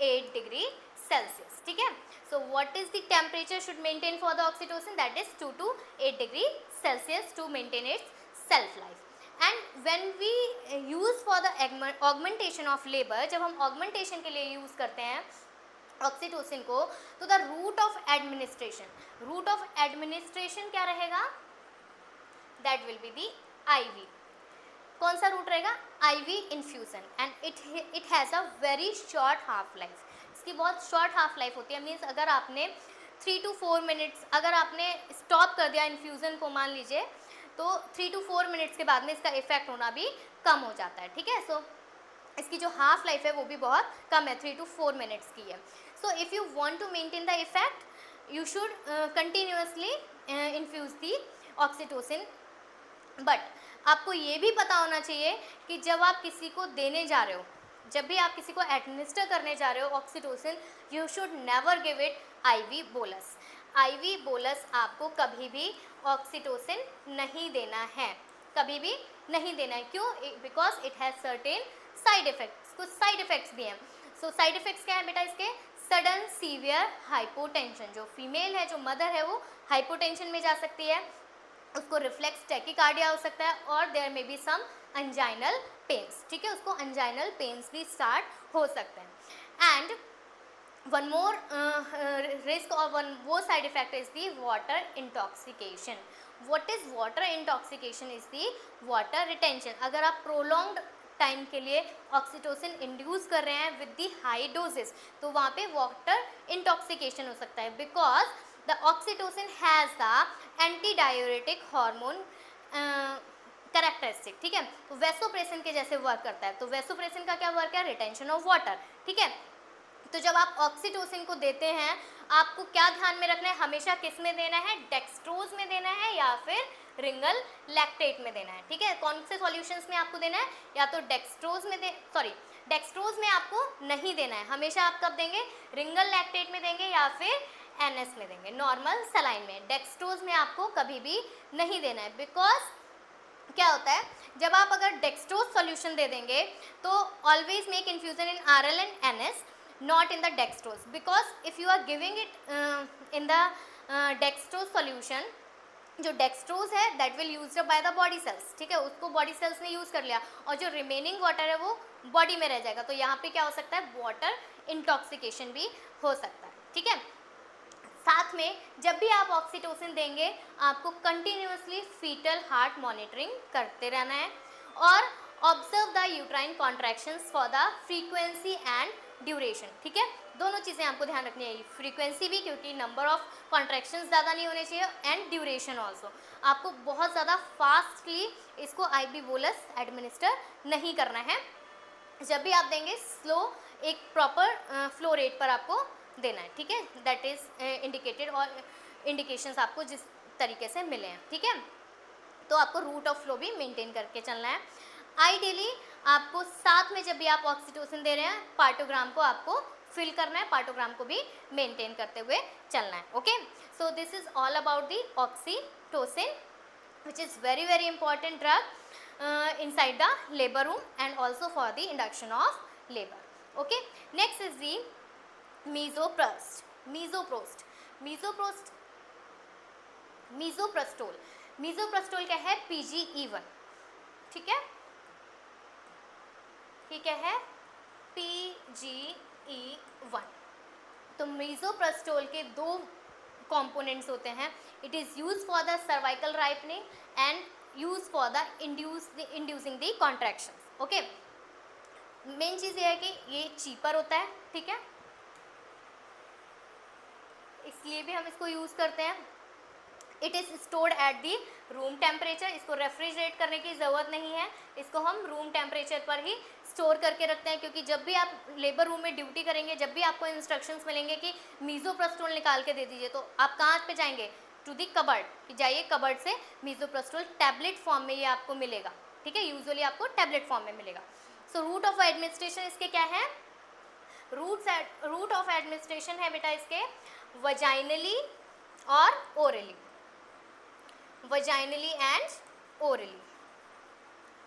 8 डिग्री सेल्सियस, ठीक है। So what is the temperature should maintain for the oxytocin? That is 2 to 8 degree Celsius to maintain its shelf life. And when we use for the augmentation of labour, जब हम augmentation के लिए use करते हैं oxytocin को, तो the root of administration क्या रहेगा? That will be the IV। कौन सा रूट रहेगा? IV infusion. And it has a very short half life. इसकी बहुत शॉर्ट हाफ लाइफ होती है। मीन्स अगर आपने 3 to 4 मिनट्स अगर आपने स्टॉप कर दिया इन्फ्यूज़न को, मान लीजिए, तो 3 to 4 मिनट्स के बाद में इसका इफेक्ट होना भी कम हो जाता है, ठीक है। सो इसकी जो हाफ लाइफ है वो भी बहुत कम है, 3 to 4 मिनट्स की है। So if you want to maintain the effect, you should continuously infuse the oxytocin। बट आपको ये भी पता होना चाहिए कि जब आप किसी को देने जा रहे हो, जब भी आप किसी को एडमिनिस्टर करने जा रहे हो oxytocin, you should never give it IV bolus. IV bolus आपको कभी भी ऑक्सीटोसिन नहीं देना है, कभी भी नहीं देना है। क्यों? Because it has certain side effects, कुछ साइड इफेक्ट्स भी हैं। सो साइड इफेक्ट्स क्या है बेटा इसके? Sudden severe hypotension. जो फीमेल है, जो मदर है, वो हाइपोटेंशन में जा सकती है, उसको रिफ्लेक्स टैकीकार्डिया हो सकता है, और there may be some anginal pains, ठीक है, उसको अंजाइनल पेन्स भी स्टार्ट हो सकते हैं। एंड वन मोर रिस्क और वन वो side effect is the water intoxication. What is water intoxication? Is the water retention. अगर आप प्रोलॉन्ग्ड टाइम के लिए ऑक्सीटोसिन इंड्यूस कर रहे हैं विद दी हाई डोजेस, तो वहाँ पे वाटर इंटॉक्सिकेशन हो सकता है, because the oxytocin has the anti diuretic hormone characteristic, ठीक है। तो वैसोप्रेसिन के जैसे वर्क करता है। तो वैसोप्रेसिन का क्या वर्क है? रिटेंशन ऑफ वाटर, ठीक है। तो जब आप ऑक्सीटोसिन को देते हैं, आपको क्या ध्यान में रखना है? हमेशा किस में देना है? डेक्सट्रोज में देना है या फिर रिंगल लैक्टेट में देना है, ठीक है। कौन से सॉल्यूशंस में आपको देना है? या तो डेक्सट्रोज में डेक्सट्रोज में आपको नहीं देना है। हमेशा आप कब देंगे? रिंगल लैक्टेट में देंगे या फिर NS में देंगे, नॉर्मल सलाइन में। डेक्सट्रोज में आपको कभी भी नहीं देना है, बिकॉज क्या होता है, जब आप अगर डेक्सट्रोज सॉल्यूशन दे देंगे तो always make infusion in RL and NS, not in the dextrose, because if you are giving it in the dextrose solution, जो डेक्सट्रोज है that will used by the body cells, ठीक है, उसको body cells ने use कर लिया, और जो रिमेनिंग वाटर है वो बॉडी में रह जाएगा। तो यहाँ पे क्या हो सकता है? वाटर इंटॉक्सिकेशन भी हो सकता है, ठीक है। साथ में जब भी आप ऑक्सीटोसिन देंगे, आपको कंटिन्यूसली फीटल हार्ट मॉनिटरिंग करते रहना है, और observe the uterine contractions for the frequency and duration, ठीक है। दोनों चीज़ें आपको ध्यान रखनी है, फ्रीक्वेंसी भी, क्योंकि नंबर ऑफ कॉन्ट्रैक्शंस ज़्यादा नहीं होने चाहिए, एंड ड्यूरेशन ऑल्सो। आपको बहुत ज़्यादा फास्टली इसको IV बोलस एडमिनिस्टर नहीं करना है। जब भी आप देंगे, स्लो एक प्रॉपर फ्लो रेट पर आपको देना है, ठीक है। दैट इज़ इंडिकेटेड, और इंडिकेशंस आपको जिस तरीके से मिले हैं, ठीक है। तो आपको रूट ऑफ फ्लो भी मेंटेन करके चलना है। आइडियली आपको साथ में जब भी आप ऑक्सीटोसिन दे रहे हैं, पार्टोग्राम को आपको फिल करना है, पार्टोग्राम को भी मेंटेन करते हुए चलना है, okay. So this is all about the oxytocin, which is very very important drug inside the labor room and also for the induction of labor, okay. Next is the misoprostol क्या है? PGE1, ठीक है, ठीक है, PGE1। तो misoprostol के दो components होते हैं। It is use for the cervical ripening and use for the inducing the contractions, okay. Main चीज़ ये है कि ये चीपर होता है, ठीक है, इसलिए भी हम इसको यूज़ करते हैं। It is stored at the room temperature, इसको रेफ्रिजरेट करने की ज़रूरत नहीं है, इसको हम रूम टेम्परेचर पर ही स्टोर करके रखते हैं, क्योंकि जब भी आप लेबर रूम में ड्यूटी करेंगे, जब भी आपको इंस्ट्रक्शंस मिलेंगे कि मीज़ोप्रेस्टोल निकाल के दे दीजिए, तो आप कहाँ पे जाएंगे, टू दी कबर्ड, कि जाइए कबर्ड से मीज़ोप्रेस्टोल टैबलेट फॉर्म में ये आपको मिलेगा, ठीक है, यूजुअली आपको टैबलेट फॉर्म में मिलेगा। सो रूट ऑफ एडमिनिस्ट्रेशन इसके क्या है, रूट ऑफ एडमिनिस्ट्रेशन है बेटा इसके वजाइनली और ओरली, वजाइनली एंड ओरली,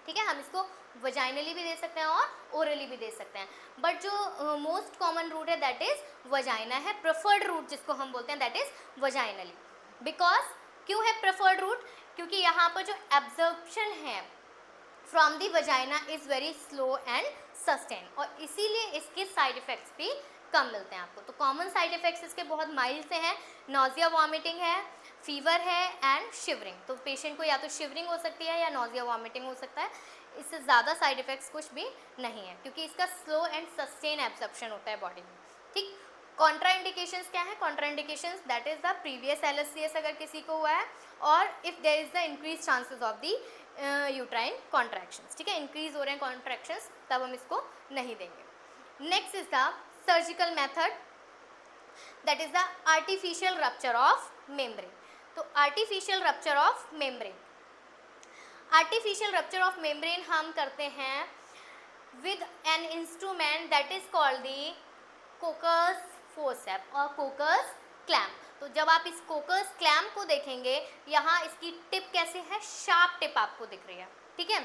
ठीक है, हम इसको वजाइनली भी दे सकते हैं और ओरली भी दे सकते हैं, बट जो मोस्ट कॉमन रूट है दैट इज वजाइना है, प्रेफर्ड रूट जिसको हम बोलते हैं दैट इज वजाइनली। बिकॉज क्यों है प्रेफर्ड रूट, क्योंकि यहाँ पर जो एब्जॉर्प्शन है from the vagina is very slow and sustain, और इसीलिए इसके साइड इफेक्ट्स भी कम मिलते हैं आपको। तो कॉमन साइड इफेक्ट्स इसके बहुत माइल्ड से हैं, नॉजिया वॉमिटिंग है, फीवर है एंड शिवरिंग। तो पेशेंट को या तो शिवरिंग हो सकती है या नॉजिया वॉमिटिंग हो सकता है, इससे ज़्यादा साइड इफेक्ट्स कुछ भी नहीं है, क्योंकि इसका स्लो एंड सस्टेन एब्जॉर्प्शन होता है बॉडी में, ठीक। कॉन्ट्राइंडिकेशंस क्या है, contraindications that is the previous LSCS अगर किसी को हुआ है, और if there is the increase chances of the uterine contractions, ठीक है, इंक्रीज हो रहे हैं कॉन्ट्रैक्शंस, तब हम इसको नहीं देंगे। Next is the surgical method that is the artificial rupture of membrane. तो artificial rupture of membrane, artificial rupture of membrane हम करते हैं with an instrument that is called the Kocher's forceps और कोकस क्लैम्प। तो जब आप इस कोकस clamp को देखेंगे, यहाँ इसकी टिप कैसे है, शार्प टिप आपको दिख रही है, ठीक है।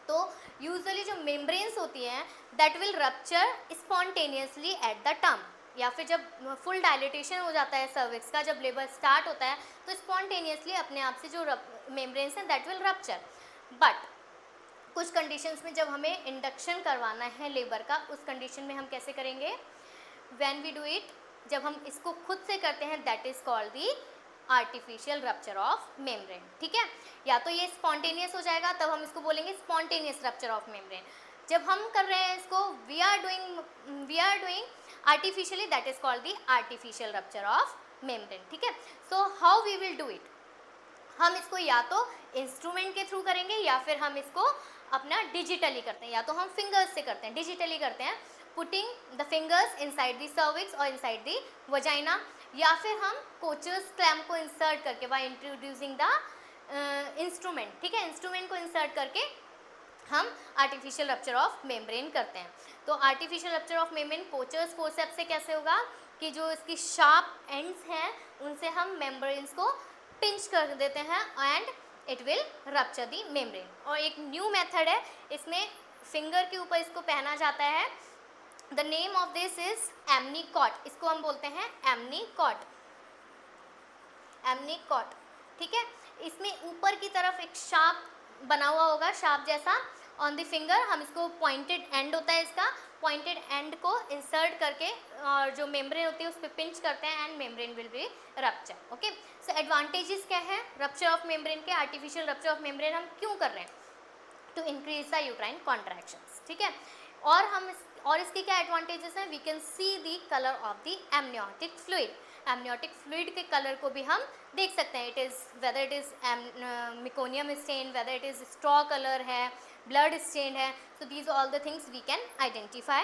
तो यूजुअली जो मेम्ब्रेन्स होती हैं that will rupture spontaneously at the term, या फिर जब फुल डायलिटेशन हो जाता है सर्विक्स का, जब लेबर स्टार्ट होता है तो स्पॉन्टेनियसली अपने आप से जो मेम्ब्रेन्स हैं दैट विल रप्चर। बट कुछ कंडीशंस में जब हमें इंडक्शन करवाना है लेबर का, उस कंडीशन में हम कैसे करेंगे, व्हेन वी डू इट, जब हम इसको खुद से करते हैं that is called the artificial rupture of membrane, ठीक है। या तो ये स्पॉन्टेनियस हो जाएगा, तब हम इसको बोलेंगे स्पॉन्टेनियस रप्चर ऑफ मेम्ब्रेन। जब हम कर रहे हैं इसको we are doing artificially, that is called the artificial rupture of membrane, ठीक है। So how we will do it, हम इसको या तो इंस्ट्रूमेंट के थ्रू करेंगे या फिर हम इसको अपना डिजिटली करते हैं, या तो हम फिंगर्स से करते हैं, डिजिटली करते हैं, putting the fingers inside the cervix और इनसाइड द वजाइना, या फिर हम कोचर्स क्लैम्प को इंसर्ट करके बाय इंट्रोड्यूसिंग द इंस्ट्रूमेंट, ठीक है, इंस्ट्रूमेंट को इंसर्ट करके हम आर्टिफिशियल रप्चर ऑफ मेम्ब्रेन करते हैं। तो artificial rupture of membrane coachers forceps से कैसे होगा कि जो इसकी शार्प एंड्स हैं उनसे हम मेम्ब्रेन्स को पिंच कर देते हैं and it will rupture the membrane. और एक न्यू मेथड है, इसमें फिंगर के ऊपर इसको पहना जाता है, the name of this is Amnicot, इसको हम बोलते हैं एमनीकॉट, एमनीकॉट, ठीक है। इसमें ऊपर की तरफ एक शार्प बना हुआ होगा, शार्प जैसा ऑन द फिंगर, हम इसको पॉइंटेड एंड होता है इसका, पॉइंटेड एंड को इंसर्ट करके और जो मेम्ब्रेन होती है उस पर पिंच करते हैं and membrane will be rupture, okay. So advantages क्या है रप्चर ऑफ मेम्ब्रेन के, आर्टिफिशियल रप्चर ऑफ मेम्ब्रेन हम क्यों कर रहे हैं, to increase the uterine contractions, ठीक है। और इसके क्या एडवांटेजेस हैं, we can see the colour of the amniotic fluid, amniotic fluid के कलर को भी हम देख सकते हैं, it is whether it is meconium stain, whether it is straw colour है, ब्लड स्टेन है, so these are all the things we can identify.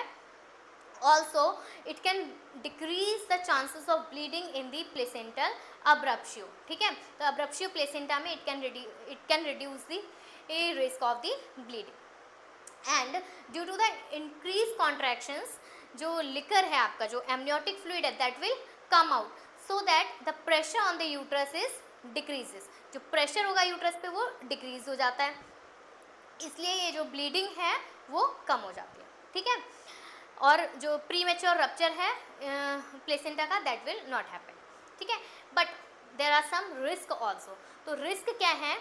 Also it can decrease the chances of bleeding in the placental abruptio, ठीक है। तो abruptio placenta में it can reduce the risk of the bleeding, and due to the increased contractions जो liquor है आपका, जो amniotic fluid है that will come out, so that the pressure on the uterus is decreases, जो pressure होगा uterus पे वो decrease हो जाता है, इसलिए ये जो ब्लीडिंग है वो कम हो जाती है, ठीक है। और जो प्रीमेच्योर रप्चर है प्लेसेंटा का दैट विल नॉट हैपन, ठीक है। But there are some risk also. तो रिस्क क्या है,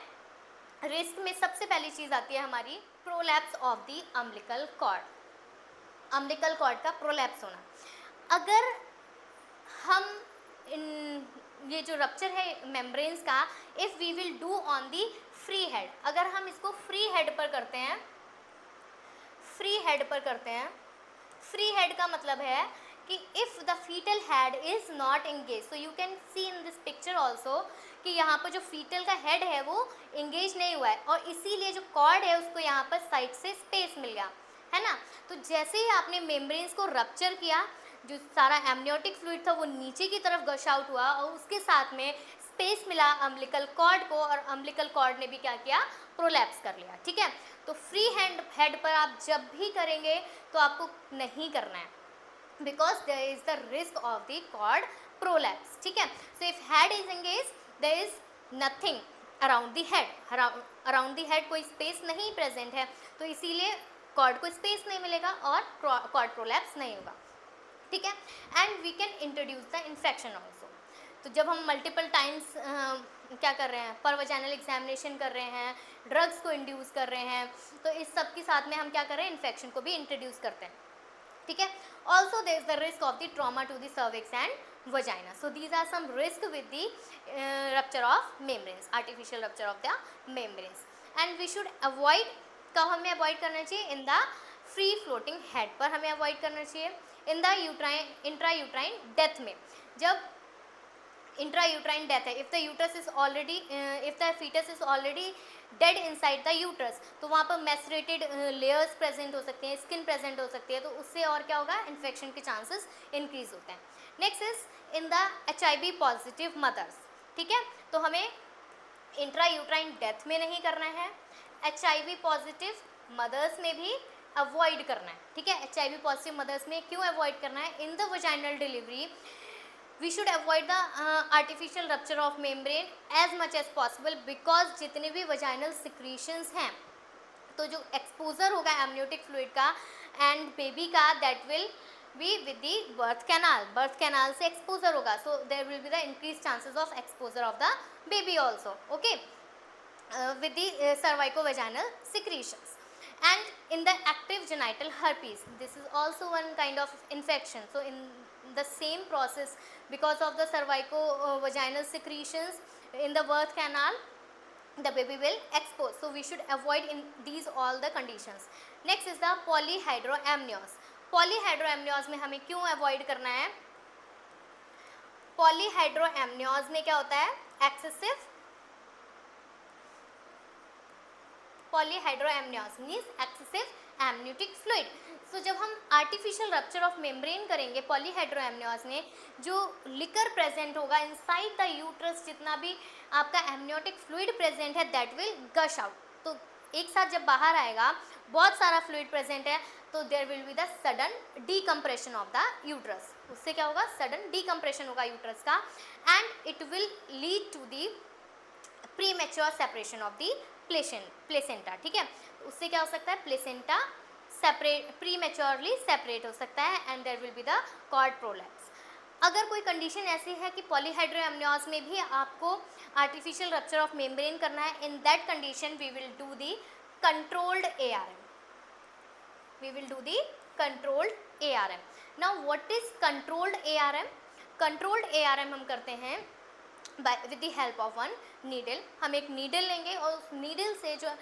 रिस्क में सबसे पहली चीज़ आती है हमारी prolapse of the umbilical cord, umbilical cord का प्रोलैप्स होना। अगर हम ये जो रप्चर है मेम्ब्रेन्स का, if we will do on the free head, अगर हम इसको फ्री हेड पर करते हैं, फ्री हेड पर करते हैं, फ्री हेड का मतलब है कि if the foetal head is not engage, so you can see in this picture also कि यहाँ पर जो फीटल का हेड है वो एंगेज नहीं हुआ है, और इसीलिए जो कॉर्ड है उसको यहाँ पर साइड से स्पेस मिल गया, है ना। तो जैसे ही आपने मेम्ब्रेन्स को रप्चर किया, जो सारा एमनियोटिक फ्लूइड था वो नीचे की तरफ गश आउट हुआ और उसके साथ में स्पेस मिला अम्बिलिकल कॉर्ड को, और अम्बिलिकल कॉर्ड ने भी क्या किया, प्रोलैप्स कर लिया। ठीक है, तो फ्री हैंड हेड पर आप जब भी करेंगे तो आपको नहीं करना है, because there is the risk of the cord prolapse. ठीक है, so if head is engage there is nothing around the head, around the head कोई स्पेस नहीं प्रेजेंट है, तो इसीलिए कॉर्ड को स्पेस नहीं मिलेगा और कॉर्ड प्रोलैप्स नहीं होगा। ठीक है, and we can introduce the infection also. तो जब हम मल्टीपल टाइम्स क्या कर रहे हैं, परवजाइनल एग्जामिनेशन कर रहे हैं, ड्रग्स को इंड्यूस कर रहे हैं, तो इस सब के साथ में हम क्या कर रहे हैं, इन्फेक्शन को भी इंट्रोड्यूस करते हैं। ठीक है, also there is the risk of the trauma to the cervix and vagina. So these are some risk with the rupture of membranes, artificial rupture of the membranes. And we should avoid, कब हमें avoid करना चाहिए, in the free floating head पर हमें avoid करना चाहिए। In the uterine, intra uterine death में, जब इंट्रा यूट्राइन डेथ है, if the uterus is already, if the foetus is already dead inside the uterus, तो वहाँ पर मैसरेटेड लेयर्स प्रेजेंट हो सकते हैं, स्किन प्रेजेंट हो सकती है, तो उससे और क्या होगा, इन्फेक्शन के चांसेस इंक्रीज होते हैं। Next is in the HIV positive mothers. ठीक है, तो हमें इंट्रा यूट्राइन डेथ में नहीं करना है, HIV पॉजिटिव मदर्स में भी अवॉइड करना है। ठीक है, HIV पॉजिटिव मदर्स में क्यों अवॉइड करना है, in the vaginal delivery we should avoid the artificial rupture of membrane as much as possible, because जितने भी वजाइनल सिक्रीशंस हैं, तो जो एक्सपोजर होगा एमनियोटिक फ्लूइड का एंड बेबी का, that will be with the birth canal, birth canal से exposure होगा, so there will be the increase chances of exposure of the baby also, okay, with the cervico-vaginal secretions. And in the active genital herpes, this is also one kind of infection. So in the same process, because of the cervico-vaginal secretions in the birth canal, the baby will expose. So we should avoid in these all the conditions. Next is the polyhydramnios. polyhydramnios में हमें क्यों avoid करना है, polyhydramnios में क्या होता है, excessive polyhydramnios means excessive amniotic fluid. So जब हम artificial rupture of membrane करेंगे polyhydramnios में, जो लिकर प्रेजेंट होगा इनसाइड द यूट्रस, जितना भी आपका amniotic fluid प्रेजेंट है that will gush out. तो एक साथ जब बाहर आएगा, बहुत सारा फ्लूइड प्रेजेंट है, तो there will be the sudden decompression of the uterus. उससे क्या होगा, सडन डीकम्प्रेशन होगा यूट्रस का, and it will lead to the premature separation of the placenta. ठीक है, उससे क्या हो सकता है, प्लेसेंटा सेपरेट, प्रीमेच्योरली सेपरेट हो सकता है, and there will be the cord prolapse. अगर कोई कंडीशन ऐसी है कि पॉलीहाइड्रोएमनियोस में भी आपको आर्टिफिशियल रप्चर ऑफ मेम्ब्रेन करना है, in that condition we will do the controlled ARM, we will do the controlled ARM. Now what is controlled ARM? controlled ARM हम करते हैं with the help of one needle. हम एक needle लेंगे और उस needle से जो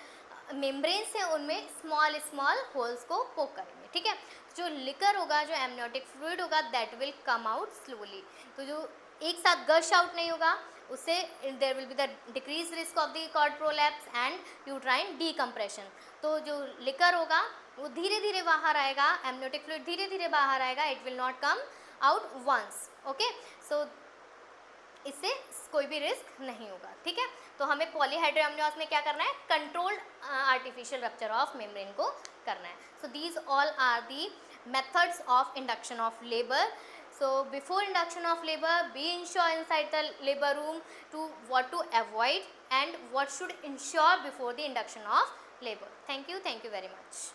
membranes हैं उनमें small small holes को poke करेंगे। ठीक है, जो liquor होगा, जो amniotic fluid होगा, that will come out slowly. तो जो एक साथ gush out नहीं होगा, उससे there will be the decreased risk of the cord prolapse and uterine decompression. तो जो liquor होगा वो धीरे धीरे बाहर आएगा, amniotic fluid धीरे धीरे बाहर आएगा, it will not come out once. Okay, so इससे कोई भी रिस्क नहीं होगा। ठीक है, तो हमें पॉलीहाइड्रोएमनियोस में क्या करना है, controlled artificial rupture of membrane को करना है। So these all are the methods of induction of labour. So before induction of labor, be ensure inside the labor room to what to avoid and what should ensure before the induction of labor. Thank you very much.